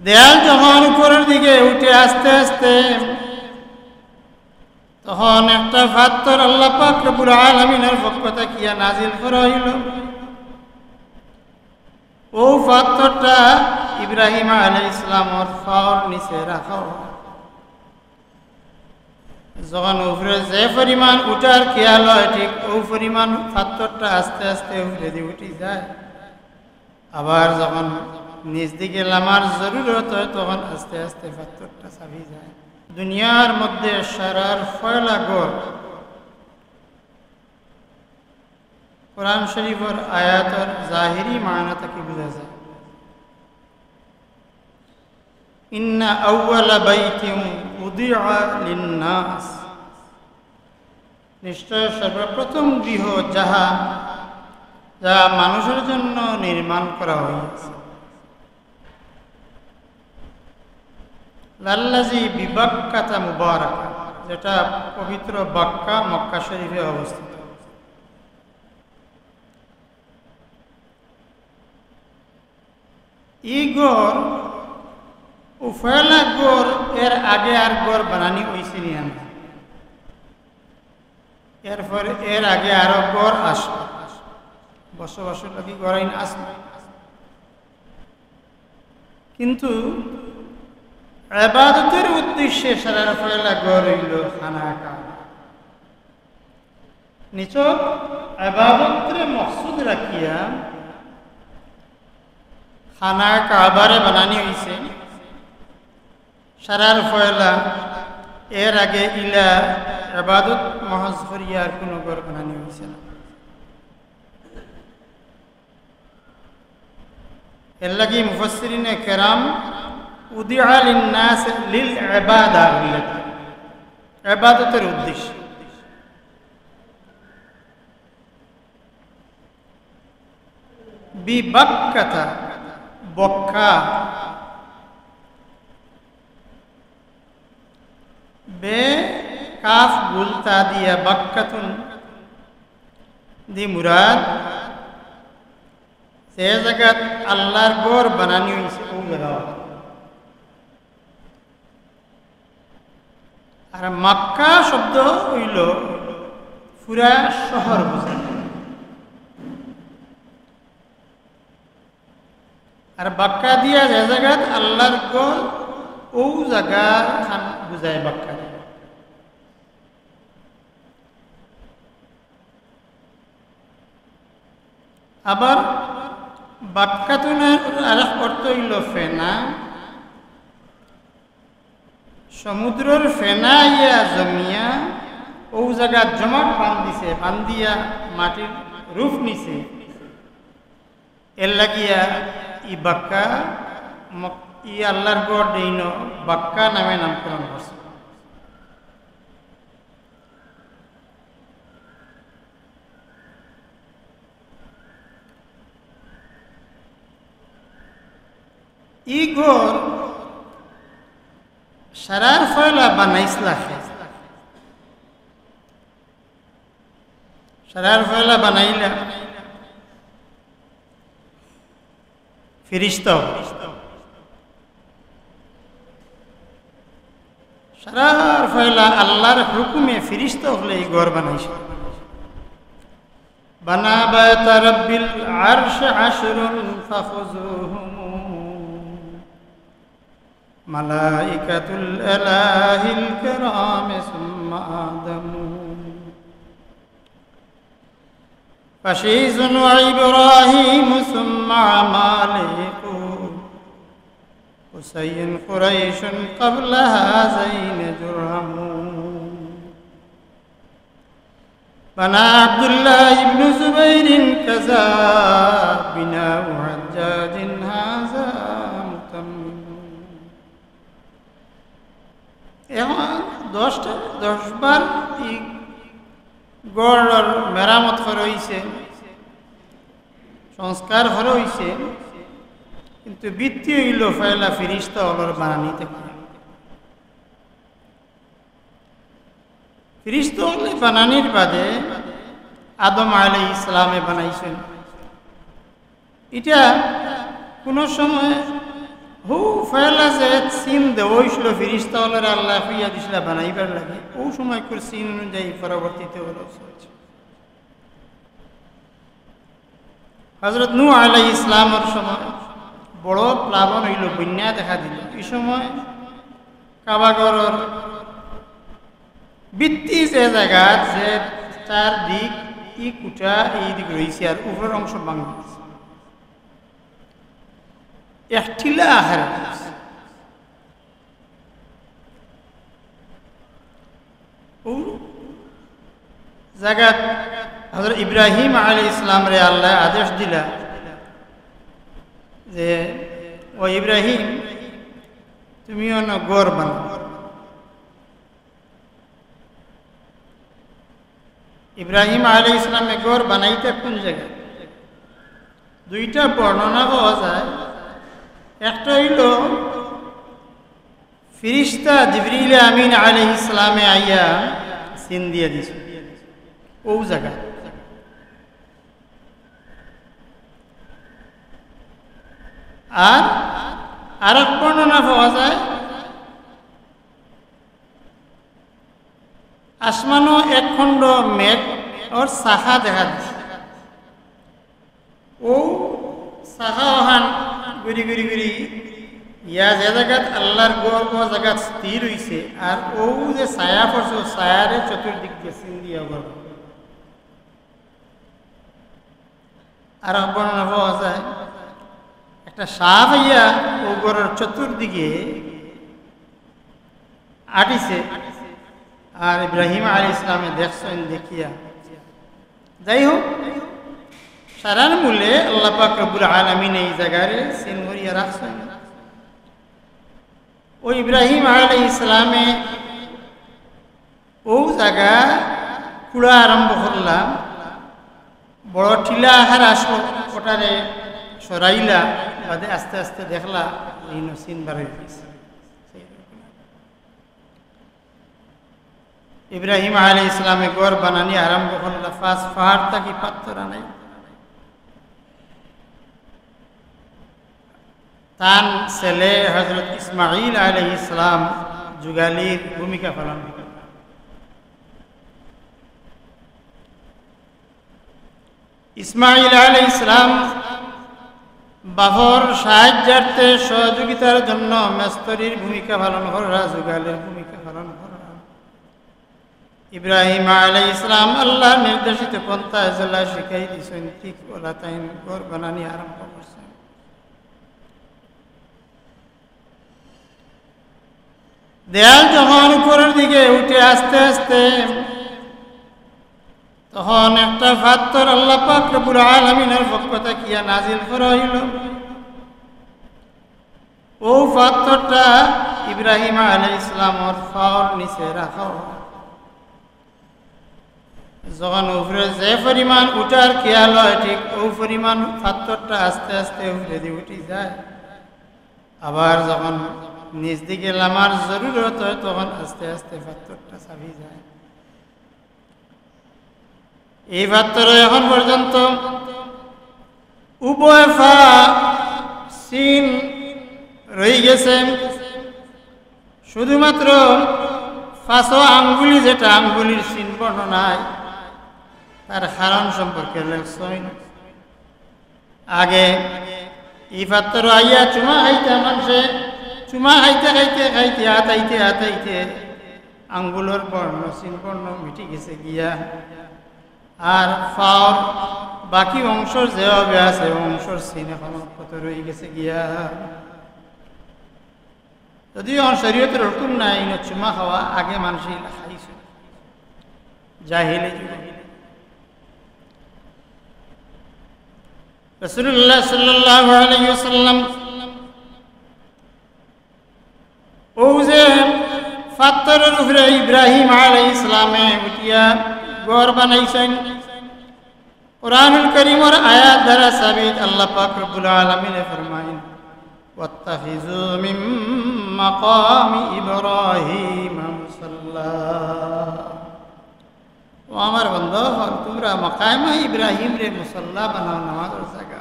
দেয়াল যখন উপরের দিকে উঠে আস্তে আস্তে, তখন একটা পাথর আল্লাহ পাক রব্বুল আলামিনের পক্ষ থেকে নাজিল করা হইল। ও পাথরটা ইব্রাহিম আলাইহিস সালামের পায়ের নিচে রাখা। যখন উপরে যে পরিমাণ উঠার খেয়াল হয়, ঠিক ওই পরিমাণ পাথরটা আস্তে আস্তে উপরে দিয়ে উঠে যায়। আবার যখন নিজ দিকে নামার জরুরত হয়, তখন আস্তে আস্তে পাথরটা চাপি যায়। দুনিয়ার মধ্যে সারার ফয়লা গড় কোরআন শরীফের আয়াতের জাহিরি মানা থেকে বোঝা যায়। ইন্না আউওয়ালা বাইতিন উদিআ লিন-নাস, নিশ্চয় সর্বপ্রথম গৃহ যা মানুষের জন্য নির্মাণ করা হয়েছে, লাল্লাযী বিবাক্কাতা মুবারাকা, যেটা পবিত্র বাক্কা মক্কা শরীফে অবস্থিত। এই গড় উফয়লা গড় এর আগে আর গড় বানানি হয়েছে নি? এরপরে এর আগে আরো গড় আসবে, বসবাসের লাগি গড় আসবে। কিন্তু ইবাদতের উদ্দেশ্যে সারা ফয়লা গড় হইল খানা কাবা। নিছক ইবাদতের মকসুদ রাখিয়া খানা কাবারে বানানি হয়েছে। সারার ফয়লা এর আগে ইলা ইবাদত মহজ করিয়ার কোনো গড় বানানি হয়েছে না। এর লাগি মুফাসসিরিনে কেরাম উদিআ লিন-নাস লিল ইবাদা, ইবাদতের উদ্দেশ্য। বিবাক্কাতা, বক্কা, বে কাফ গুলতা দিয়া বাক্কাতুন দি মুরাদ সে জায়গাত আল্লাহর গড় বানানি হয়েছে ও জায়গা। আর মক্কা শব্দ হইল পুরা শহর বোঝায়। আর বাক্কা দিয়া যে জায়গাত আল্লাহর গড় ও জায়গা খান বুঝায় বাক্কা। আবার বাক্কাতুনের আরেক অর্থ হইল ফেনা। সমুদ্রের ফেনা ইয়া জমিয়া ও জায়গা জমাট বান্ধিছে, বান্ধিয়া মাটির রূপ নিছে। এর লাগিয়া ই বাক্কা ই আল্লাহর গড় দেইন বাক্কা নামে নামকরণ করছে। ই গড় সারার ফয়লা বানাইছলা, সারার ফয়লা বানাইলা ফিরিস্তা। সারার ফয়লা আল্লাহর হুকুমে ফিরিস্তা হলে এই ঘর বানাইছে। বানা বায়তা রাব্বিল আরশ আশরুন ফাখুযুহুম মালাইকাতুল ইলাহিল কিরাম সুম্মা আদম فشيز وإبراهيم ثم عمالق حسين قريش قبل هذين جرهم بنى عبد الله بن زبير كذا بناء حجاج هذا متمم। এখন 10 বার গড় মেরামত করা হয়েছে, সংস্কার করা হয়েছে, কিন্তু বৃত্তি হইল ফয়লা ফিরিস্তা হলর বানানি থেকে। ফিরিস্তা হলে বানানির বাদে আদম আলাইহিস সালামে বানাইছেন। এটা কোনো সময় হু ফেলা যে সিন দেওয়াইছিল ফিরিস্তা হলের আল্লাহ হইয়া দিছিল বানাইবার লাগে ও সময় করে সিন অনুযায়ী পরবর্তীতে হলো চলছে। হজরত নূহ আলাইহিস ইসলামের সময় বড় প্লাবন হইল, বন্যা দেখা দিল। এই সময় কাবাগরের ভিত্তি যে জায়গা যে চার দিক ই কুটা এই দিক রয়েছে আর উপরের অংশ ভাঙা গেছে, একটিলা আহার জায়গা হযরত ইব্রাহিম আলাইহিস ইসলাম রে আল্লাহ আদেশ দিলা যে ও ইব্রাহিম তুমিও না গড় বানাও। ইব্রাহিম আলাইহিস ইসলামে গড় বানাইতে কোন জায়গায়? দুইটা বর্ণনা পাওয়া যায়। একটা হইল ফিরিস্তা জিবরিল আমিন আলাইহিস সালামে আইয়া সিন দিয়ে দিছে ও জায়গা। আর আরেক বর্ণনা পাওয়া যায় আসমানও এক খণ্ড মেঘ ওর সাহা দেখা দিচ্ছে, ও সাহা ওহান গুড়ি গুড়ি গুড়ি ইয়া যে জায়গাত আল্লাহর গড় ও জায়গাত স্থির হইছে আর ও যে ছায়া পড়ছে ছায়ারে চতুর্দিক দিয়ে সিন দিয়া গড়। আর বর্ণনা পাওয়া যায় একটা সাপ হইয়া ও গড়ের চতুর্দিকে আটিছে আর ইব্রাহিম আলাইহিস ইসলামে দেখছেন দেখিয়া। যাই হোক সারার মূলে আল্লাহ পাক রব্বুল আলামিন এই জায়গায় সিন করিয়া রাখছেন। ও ইব্রাহিম আলাইহিস ইসলামে ও জায়গা কুড়া আরম্ভ করলাম, বড় টিলা আহার আসলো ওটারে সরাইলা বাদে আস্তে আস্তে দেখলা এই সিন বার হয়ে গেছে। ইব্রাহিম আলাইহিস ইসলামে গড় বানানি আরম্ভ করলা, ফার্স্ট পাহাড় থাকি পাত্তর আনাই তার ছেলে হযরত ইসমাঈল আলাইহিস সালাম যুগালির ভূমিকা পালন করে। ইসমাঈল আলাইহিস সালাম বাবর সাহায্যার্থে সহযোগিতার জন্য মেস্তরির ভূমিকা পালন করা, যুগালের ভূমিকা পালন করা। ইব্রাহিম আলাইহিস সালাম আল্লাহর নির্দেশিত পন্থায় চলা শিখাই দিয়েছেন, ঠিক ওলা তাই ঘর বানানি আরম্ভ করছেন। দেয়াল যখন উপরের দিকে উঠে আস্তে আস্তে তখন একটা পাথর আল্লাহ পাক রব্বুল আলামিনের পক্ষ থেকে নাজিল করা হইল। ও পাথরটা ইব্রাহিম আলাইহিস সালামের পায়ের নিচে রাখা। যখন উপরে যে পরিমাণ উঠার খেয়াল হয় ঠিক ও পরিমাণ পাথরটা আস্তে আস্তে উপরে দিয়ে উঠে যায়। আবার যখন নিজ দিকে নামার জরুরত হয় তখন আস্তে আস্তে পাথরটা চাপি যায়। এই পাথর এখন পর্যন্ত উভয় পা সিন রয়ে গেছে, শুধুমাত্র পাঁচো আঙ্গুলি যেটা আঙ্গুলির সিন বর্ণনায় তার কারণ সম্পর্কে লেখছেন। আগে এই পাথর আইয়া চুমা খাইতে মানুষে চুমা খাইতে খাইতে খাইতে আতাইতে আতাইতে আঙ্গুলের বর্ণ সিন বর্ণ মিটি গেছে গিয়া আর পাওয়ার বাকি অংশর যেভাবে আছে অংশর সিন এখন কত রয়ে গেছে গিয়া। যদিও শরীয়তের হুকুম নাই চুমা খাওয়া, আগে মানুষই খাইছে জাহিলি যুগে। রাসূলুল্লাহ সাল্লাল্লাহু আলাইহি ওয়াসাল্লাম ও যে পাথরের উপরে ইব্রাহিম আলাইহিস সালামে উঠিয়া ঘর বানাইছেন, কুরআনুল কারীমের আয়াত দ্বারা সাবিত। আল্লাহ পাক রব্বুল আলামিন ফরমায়েন ওয়াত্তাখিযু মিন মাকামি ইব্রাহিম মুসাল্লা। ও আমার বন্ধু তোমরা মাকামে ইব্রাহিম রে মুসাল্লা বানাও, নামাজের জায়গা।